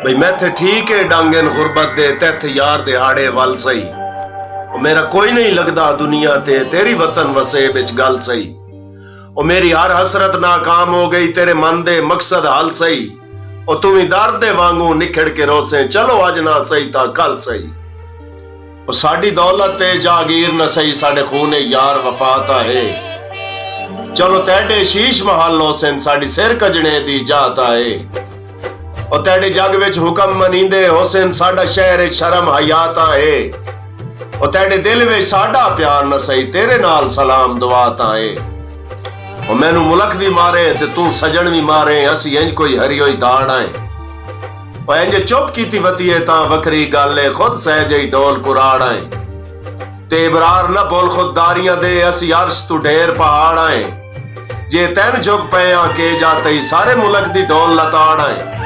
ਬਈ ਮੈਥੇ ਠੀਕ ਹੈ ਡਾਂਗਨ ਗੁਰਬਤ ਦੇ ਤੈਥ ਯਾਰ ਦਿਹਾੜੇ ਵੱਲ ਸਹੀ। ਉਹ ਮੇਰਾ ਕੋਈ ਨਹੀਂ ਲੱਗਦਾ ਦੁਨੀਆ ਤੇ ਤੇਰੀ ਵਤਨ ਵਸੇ ਵਿੱਚ ਗੱਲ ਸਹੀ। ਉਹ ਮੇਰੀ ਹਰ ਹਸਰਤ ਨਾਕਾਮ ਹੋ ਗਈ ਤੇਰੇ ਮਨ ਦੇ ਮਕਸਦ ਹੱਲ ਸਹੀ। ਉਹ ਤੂੰ ਵੀ ਦਰਦ ਦੇ ਵਾਂਗੂ ਨਿਖੜ ਕੇ ਰੋਸੇ ਚਲੋ ਅੱਜ ਨਾ ਸਹੀ ਤਾਂ ਕੱਲ ਸਹੀ। ਉਹ ਸਾਡੀ ਦੌਲਤ ਤੇ ਜਾਗੀਰ ਨਾ ਸਹੀ ਸਾਡੇ ਖੂਨੇ ਯਾਰ ਵਫਾ ਤਾਂ ਹੈ। ਚਲੋ ਤੇਡੇ ਸ਼ੀਸ਼ ਮਹਲ ਹੋਸਨ ਸਾਡੀ ਸਿਰ ਕਜਣੇ ਦੀ ਜਾਤ ਆਏ। ਉਹ ਤੇਡੇ ਜਗ ਵਿੱਚ ਹੁਕਮ ਮਨੀਂਦੇ ਹੋਸਨ ਸਾਡਾ ਸ਼ਹਿਰ ਸ਼ਰਮ ਹਯਾਤ ਆਏ। ਉਹ ਤੇਡੇ ਦਿਲ ਵਿੱਚ ਸਾਡਾ ਪਿਆਰ ਨਾ ਸਹੀ ਤੇਰੇ ਨਾਲ ਸਲਾਮ ਦੁਆ ਤਾਂ ਏ। ਉਹ ਮੈਨੂੰ ਮੁਲਕ ਵੀ ਮਾਰੇ ਤੇ ਤੂੰ ਸਜਣ ਵੀ ਮਾਰੇ ਅਸੀਂ ਇੰਜ ਕੋਈ ਹਰੀ ਹੋਈ ਦਾੜ ਆਏ। ਉਹ ਇੰਜ ਚੁੱਪ ਕੀਤੀ ਵਤੀਏ ਤਾਂ ਵੱਖਰੀ ਗੱਲ ਏ ਖੁਦ ਸਹਿਜਈ ਢੋਲ ਕੁਰਾੜ ਆਏ। ਤੇ ਇਬਰਾਰ ਨਾ ਬੋਲ ਖੁਦਦਾਰੀਆਂ ਦੇ ਅਸੀਂ ਅਰਸ਼ ਤੂੰ ਢੇਰ ਪਹਾੜ ਆਏ। ਜੇ ਤੈਨ ਝੁਕ ਪਏ ਆ ਕੇ ਜਾਤੇ ਸਾਰੇ ਮੁਲਕ ਦੀ ਢੋਲ ਲਤਾੜ ਆਏ।